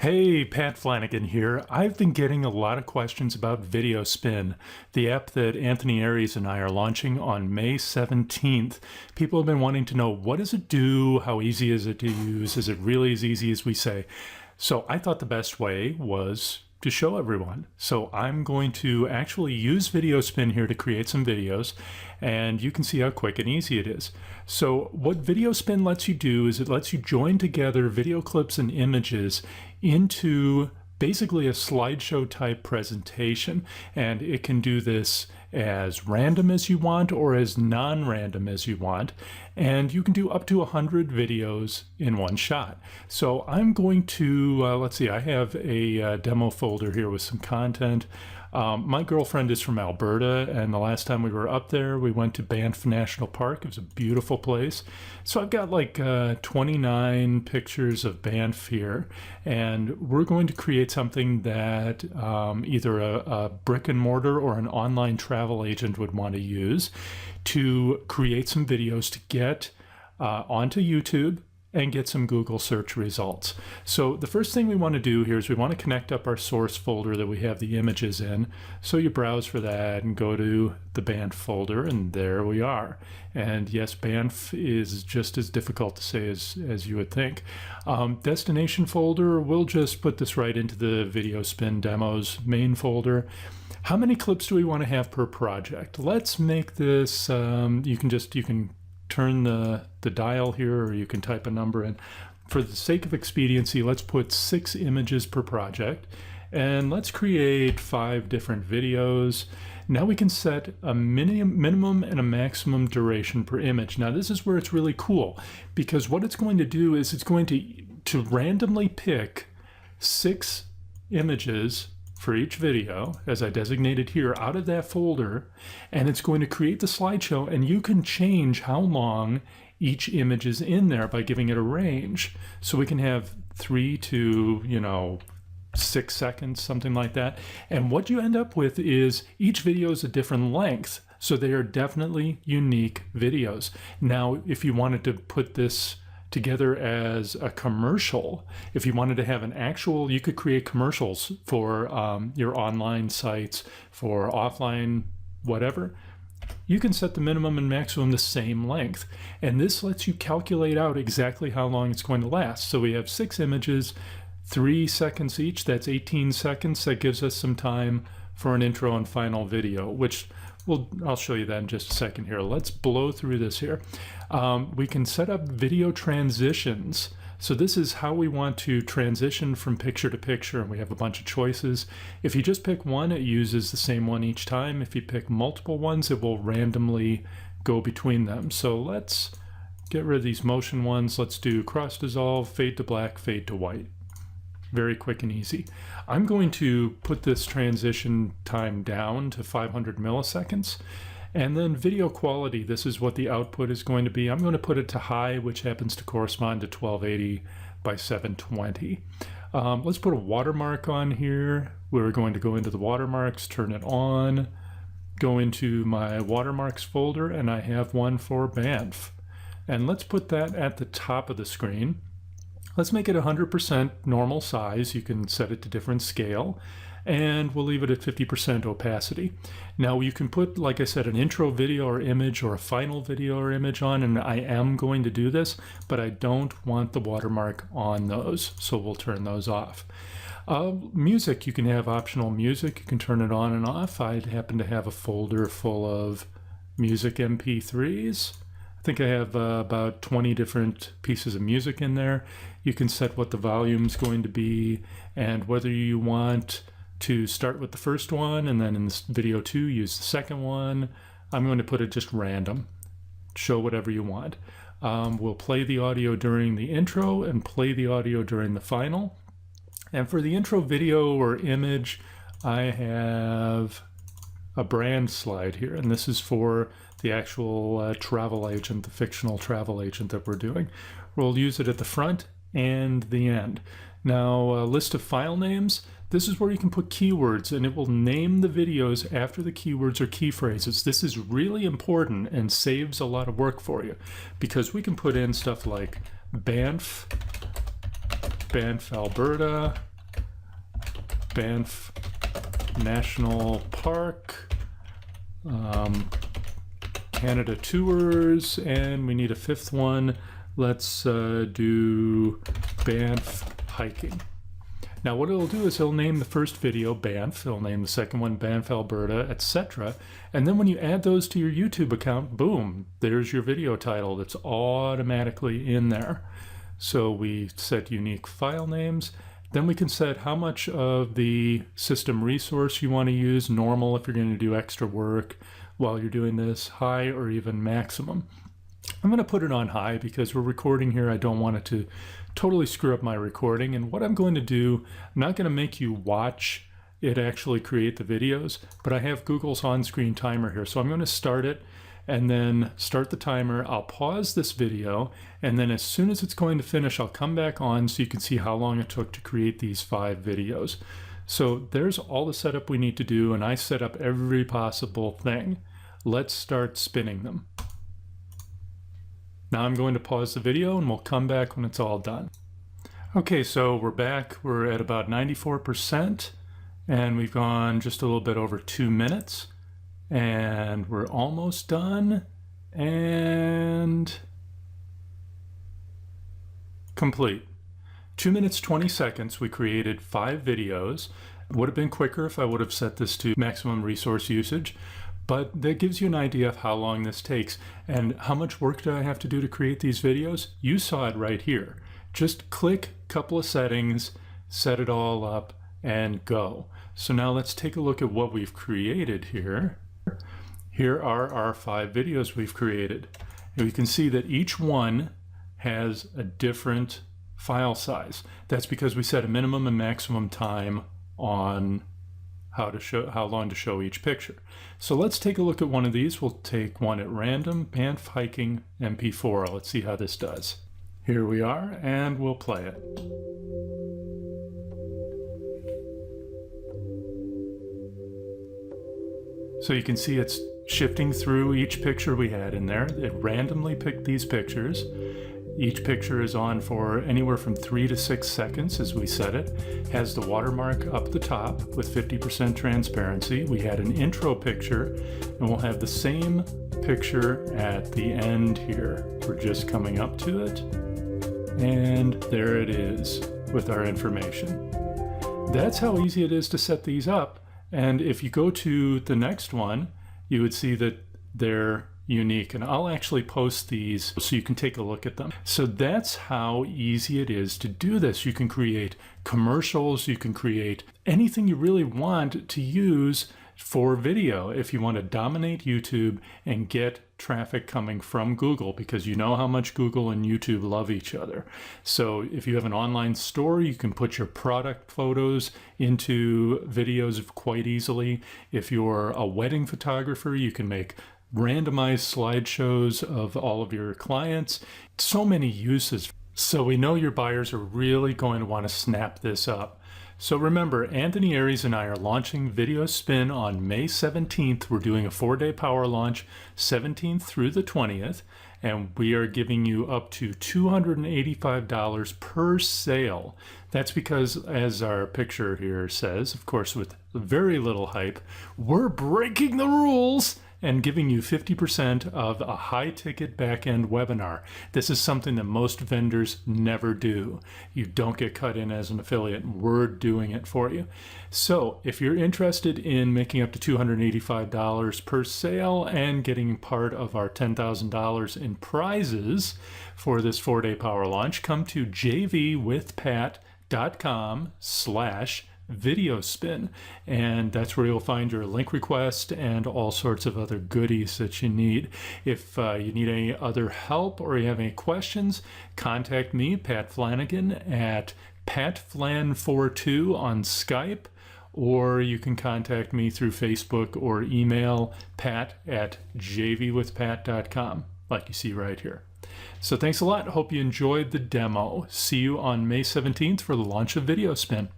Hey, Pat Flanagan here. I've been getting a lot of questions about Video Spinn, the app that Anthony Aries and I are launching on May 17th. People have been wanting to know, what does it do? How easy is it to use? Is it really as easy as we say? So I thought the best way was to show everyone. So I'm going to actually use Video Spinn here to create some videos, and you can see how quick and easy it is. So what Video Spinn lets you do is it lets you join together video clips and images into basically a slideshow type presentation, and it can do this as random as you want or as non-random as you want, and you can do up to 100 videos in one shot. So I'm going to let's see, I have a demo folder here with some content. My girlfriend is from Alberta, and the last time we were up there we went to Banff National Park. It was a beautiful place. So I've got like 29 pictures of Banff here, and we're going to create something that either a brick and mortar or an online travel agent would want to use to create some videos to get onto YouTube and get some Google search results. So the first thing we want to do here is we want to connect up our source folder that we have the images in. So you browse for that and go to the Banff folder, and there we are. And yes, Banff is just as difficult to say as you would think. Destination folder, we'll just put this right into the Video Spinn demos main folder. How many clips do we want to have per project? Let's make this, you can turn the dial here, or you can type a number in. For the sake of expediency, let's put 6 images per project, and let's create 5 different videos. Now we can set a minimum and a maximum duration per image. Now this is where it's really cool, because what it's going to do is it's going to randomly pick 6 images for each video, as I designated here, out of that folder, and it's going to create the slideshow, and you can change how long each image is in there by giving it a range. So we can have 3 to 6 seconds, something like that. And what you end up with is each video is a different length, so they are definitely unique videos. Now if you wanted to put this together as a commercial, if you wanted to have an actual, you could create commercials for your online sites, for offline whatever. You can set the minimum and maximum the same length, and this lets you calculate out exactly how long it's going to last. So we have 6 images, 3 seconds each. That's 18 seconds. That gives us some time for an intro and final video, which I'll show you that in just a second here. Let's blow through this here. We can set up video transitions. So this is how we want to transition from picture to picture, and we have a bunch of choices. If you just pick one, it uses the same one each time. If you pick multiple ones, it will randomly go between them. So let's get rid of these motion ones. Let's do cross dissolve, fade to black, fade to white. Very quick and easy. I'm going to put this transition time down to 500 milliseconds. And then video quality, this is what the output is going to be. I'm going to put it to high, which happens to correspond to 1280 by 720. Let's put a watermark on here. We're going to go into the watermarks, turn it on, go into my watermarks folder, and I have one for Banff. And let's put that at the top of the screen. Let's make it 100% normal size. You can set it to different scale, and we'll leave it at 50% opacity. Now you can put, like I said, an intro video or image or a final video or image on, and I am going to do this, but I don't want the watermark on those, so we'll turn those off. Music, you can have optional music. You can turn it on and off. I happen to have a folder full of music MP3s. I think I have about 20 different pieces of music in there. You can set what the volume's going to be, and whether you want to start with the first one and then in this video 2 use the second one. I'm going to put it just random. Show whatever you want. We'll play the audio during the intro and play the audio during the final. And for the intro video or image, I have a brand slide here, and this is for the actual travel agent, the fictional travel agent that we're doing. We'll use it at the front and the end. Now, a list of file names, this is where you can put keywords, and it will name the videos after the keywords or key phrases. This is really important and saves a lot of work for you, because we can put in stuff like Banff, Alberta, Banff National Park, Canada Tours, and we need a fifth one. Let's do Banff Hiking. Now what it'll do is it'll name the first video Banff, it'll name the second one Banff, Alberta, etc. And then when you add those to your YouTube account, boom, there's your video title that's automatically in there. So we set unique file names. Then we can set how much of the system resource you want to use, normal if you're going to do extra work while you're doing this, high, or even maximum. I'm going to put it on high because we're recording here. I don't want it to totally screw up my recording. And what I'm going to do, I'm not going to make you watch it actually create the videos, but I have Google's on-screen timer here. So I'm going to start it and then start the timer. I'll pause this video, and then as soon as it's going to finish, I'll come back on so you can see how long it took to create these 5 videos. So there's all the setup we need to do, and I set up every possible thing. Let's start spinning them. Now I'm going to pause the video and we'll come back when it's all done. Okay, so we're back. We're at about 94% and we've gone just a little bit over 2 minutes and we're almost done and complete. 2 minutes, 20 seconds. We created 5 videos. It would have been quicker if I would have set this to maximum resource usage. But that gives you an idea of how long this takes. And how much work do I have to do to create these videos? You saw it right here. Just click a couple of settings, set it all up, and go. So now let's take a look at what we've created here. Here are our 5 videos we've created. And we can see that each one has a different file size. That's because we set a minimum and maximum time on how long to show each picture. So let's take a look at one of these. We'll take one at random, Banff Hiking MP4. Let's see how this does. Here we are, and we'll play it. So you can see it's shifting through each picture we had in there. It randomly picked these pictures. Each picture is on for anywhere from 3 to 6 seconds as we set it. Has the watermark up the top with 50% transparency. We had an intro picture, and we'll have the same picture at the end here. We're just coming up to it, and there it is with our information. That's how easy it is to set these up. And if you go to the next one, you would see that they're unique, and I'll actually post these so you can take a look at them. So that's how easy it is to do this. You can create commercials, you can create anything you really want to use for video if you want to dominate YouTube and get traffic coming from Google, because you know how much Google and YouTube love each other. So if you have an online store, you can put your product photos into videos quite easily. If you're a wedding photographer, you can make randomized slideshows of all of your clients. So many uses. So we know your buyers are really going to want to snap this up. So remember, Anthony Aries and I are launching Video Spinn on May 17th. We're doing a 4-day power launch, 17th through the 20th, and we are giving you up to $285 per sale. That's because, as our picture here says, of course with very little hype, we're breaking the rules and giving you 50% of a high-ticket back-end webinar. This is something that most vendors never do. You don't get cut in as an affiliate. We're doing it for you. So if you're interested in making up to $285 per sale and getting part of our $10,000 in prizes for this 4-day power launch, come to jvwithpat.com/Video Spinn, and that's where you'll find your link request and all sorts of other goodies that you need. If you need any other help or you have any questions, contact me, Pat Flanagan, at patflan42 on Skype, or you can contact me through Facebook or email pat@jvwithpat.com, like you see right here. So thanks a lot. Hope you enjoyed the demo. See you on May 17th for the launch of Video Spinn.